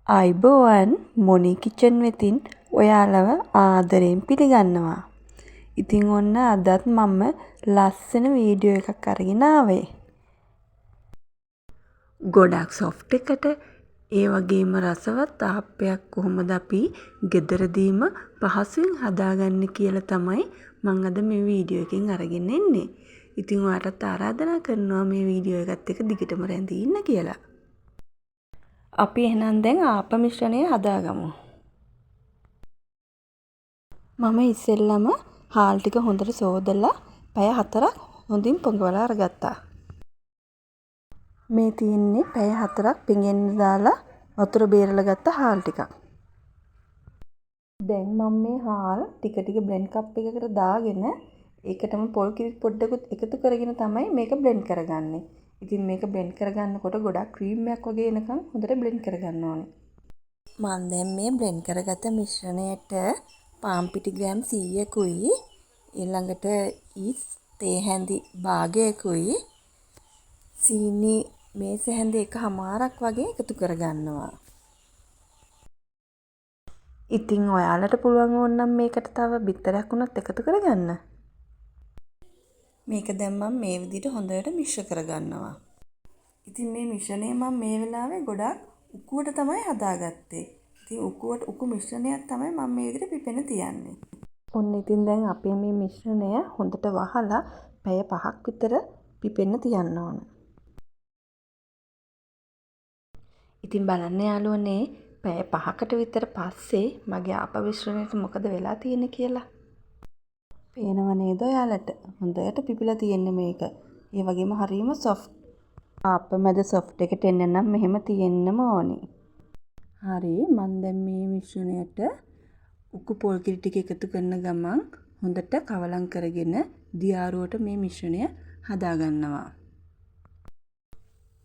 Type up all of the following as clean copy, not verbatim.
අයිබෝවන් මොනි කිචන් වෙතින් ඔයාලව ආදරයෙන් පිළිගන්නවා. ඉතින් ඔන්න අදත් මම ලස්සන වීඩියෝ එකක් අරගෙන ආවේ. ගොඩක් සොෆ්ට් එකට ඒ වගේම රසවත් ආප්පයක් කොහොමද අපි ගෙදරදීම පහසුවෙන් හදාගන්නේ කියලා තමයි මම අද මේ වීඩියෝ එකෙන් අරගෙන එන්නේ. ඉතින් ඔයාලට ආරාධනා කරනවා මේ වීඩියෝ එකත් එක්ක දිගටම රැඳී ඉන්න කියලා. අපි එහෙනම් දැන් ආප මිශ්‍රණය හදාගමු. මම ඉස්සෙල්ලම හාල් ටික හොඳට සෝදලා පැය 4ක් හොඳින් පොඟවලා අරගත්තා. මේ තියෙන්නේ පැය 4ක් පිඟෙන්න දාලා වතුර බේරලා ගත්ත හාල් ටිකක්. දැන් මම මේ හාල් ටික ටික බ්ලෙන්ඩ් කප් එකකට දාගෙන ඒකටම පොල් කිරි පොඩ්ඩකුත් එකතු කරගෙන තමයි මේක බ්ලෙන්ඩ් කරගන්නේ. ඉතින් මේක බ්ලෙන්ඩ් කරගන්නකොට ගොඩක් ක්‍රීම් එකක් වගේ එනකන් හොඳට බ්ලෙන්ඩ් කරගන්න ඕනේ. මම දැන් මේ බ්ලෙන්ඩ් කරගත්ත මිශ්‍රණයට පාන් පිටි ග්‍රෑම් 100කුයි ඊළඟට ඊස් තේ හැඳි භාගයකුයි සීනි මේස හැඳි එකමාරක් වගේ එකතු කරගන්නවා. ඉතින් ඔයාලට පුළුවන් ඕනනම් මේකට තව බිත්තරයක් උනත් එකතු කරගන්න. මේක දැන් මම මේ විදිහට හොඳට මිශ්‍ර කරගන්නවා. ඉතින් මේ මිශ්‍රණය මම මේ වෙලාවේ ගොඩක් උකුවට තමයි හදාගත්තේ. ඉතින් උකු මිශ්‍රණයක් තමයි මම මේ විදිහට පිපෙන තියන්නේ. ඔන්න ඉතින් දැන් අපේ මේ මිශ්‍රණය හොඳට වහලා පැය 5ක් විතර පිපෙන්න තියන්න ඕන. ඉතින් බලන්න යාළුවනේ පැය 5කට විතර පස්සේ මගේ ආප මිශ්‍රණයට මොකද වෙලා තියෙන්නේ කියලා. පේනව නේද ඔයාලට? හොඳට පිපිලා තියෙන්නේ මේක. ඒ වගේම හරියම සොෆ්ට්. ආප මැද සොෆ්ට් එකට එන්න නම් මෙහෙම තියෙන්නම ඕනේ. හරි මම දැන් මේ මිශ්‍රණයට උකු පොල් කිරි ටික එකතු කරන ගමන් හොඳට කවලම් කරගෙන දියාරුවට මේ මිශ්‍රණය හදා ගන්නවා.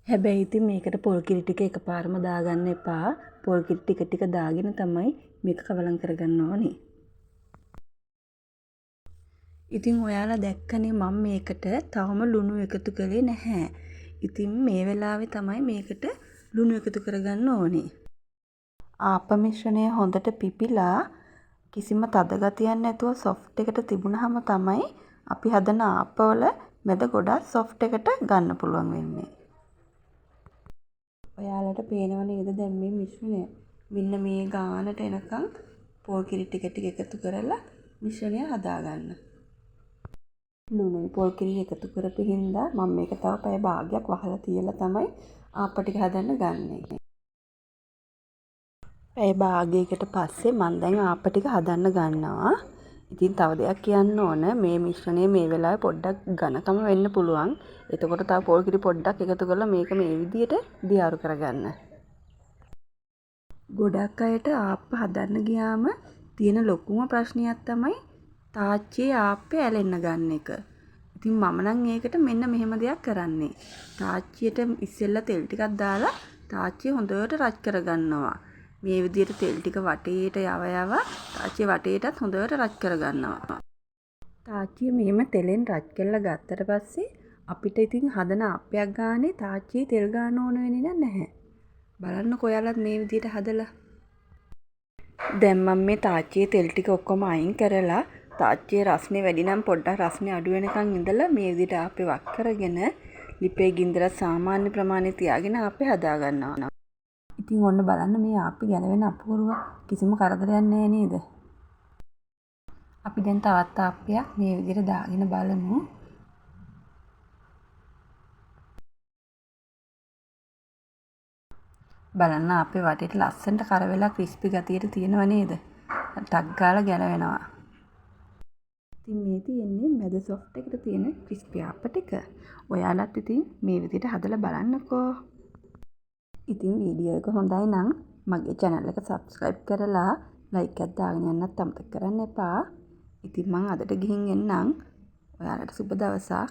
හැබැයි ඉතින් මේකට පොල් කිරි ටික එකපාරම දාගන්න එපා. පොල් කිරි ටික ටික දාගෙන තමයි මේක කවලම් කරගන්න ඕනේ. ඉතින් ඔයාලා දැක්කනේ මම මේකට තවම ලුණු එකතු කළේ නැහැ. ඉතින් මේ වෙලාවේ තමයි මේකට ලුණු එකතු කරගන්න ඕනේ. ආප මිශ්‍රණය හොඳට පිපිලා කිසිම තද ගතියක් නැතුව සොෆ්ට් එකට තිබුණාම තමයි අපි හදන ආපවල මැද ගොඩක් සොෆ්ට් එකට ගන්න පුළුවන් වෙන්නේ. ඔයාලට පේනව නේද දැන් මේ මිශ්‍රණය? මෙන්න මේ ගානට එනකන් පොල් කිරි ටික ටික එකතු කරලා මිශ්‍රණය හදාගන්න. ලුණුයි පොල් කිරි එකතු කරපු හින්දා මම මේක තව පැය භාගයක් වහලා තියලා තමයි ආප ටික හදන්න ගන්නෙ. පැය භාගයකට පස්සේ මම දැන් ආප ටික හදන්න ගන්නවා. ඉතින් තව දෙයක් කියන්න ඕන මේ මිශ්‍රණය මේ වෙලාවේ පොඩ්ඩක් ඝනකම වෙන්න පුළුවන්. එතකොට තව පොල් කිරි පොඩ්ඩක් එකතු කරලා මේක මේ විදියට දියාරු කරගන්න. ගොඩක් අයට ආප්ප හදන්න ගියාම තියෙන ලොකුම ප්‍රශ්නයක් තමයි තාච්චියේ ආප්පේ ඇලෙන්න ගන්න එක. ඉතින් මම නම් ඒකට මෙන්න මෙහෙම දෙයක් කරන්නේ. තාච්චියට ඉස්සෙල්ලා තෙල් ටිකක් දාලා තාච්චිය හොඳට රත් කරගන්නවා. මේ විදිහට තෙල් ටික වටේට යව තාච්චිය වටේටත් හොඳට රත් කරගන්නවා. තාච්චිය මෙහෙම තෙලෙන් රත් කරලා ගත්තට පස්සේ අපිට ඉතින් හදන ආප්පයක් ගානේ තාච්චියේ තෙල් ගන්න ඕන වෙන්නේ නැහැ. බලන්නකො ඔයාලත් මේ විදිහට හදලා. දැන් මම මේ තාච්චියේ තෙල් ටික ඔක්කොම අයින් කරලා තාච්චියේ රස්නේ වැඩි නම් පොඩ්ඩක් රස්නේ අඩු වෙනකන් ඉඳලා මේ විදිහට ආප්පේ වක් කරගෙන ලිපේ ගින්දර සාමාන්‍ය ප්‍රමාණය තියාගෙන ආප්පේ හදා ගන්නවා. ඉතින් ඔන්න බලන්න මේ ආප්පේ ගැලවෙන අපූර්ව කිසිම කරදරයක් නැහැ නේද? අපි දැන් තවත් ආප්පයක් මේ විදිහට දාගෙන බලමු. බලන්න ආප්පේ වටේට ලස්සනට කර වෙලා ක්‍රිස්පි ගතියට තියෙනව නේද? ටක් ගාලා ගැලවෙනවා. ඉතින් මේ තියෙන්නේ මැද සොෆ්ට් එකට තියෙන ක්‍රිස්පි ආප්ප ටික. ඔයාලත් ඉතින් මේ විදිහට හදලා බලන්නකෝ. ඉතින් වීඩියෝ එක හොඳයි නම් මගේ channel එක subscribe කරලා like එකක් දාගෙන යන්නත් අමතක කරන්න එපා. ඉතින් මම අදට ගිහින් එන්නම්. ඔයාලට සුබ දවසක්.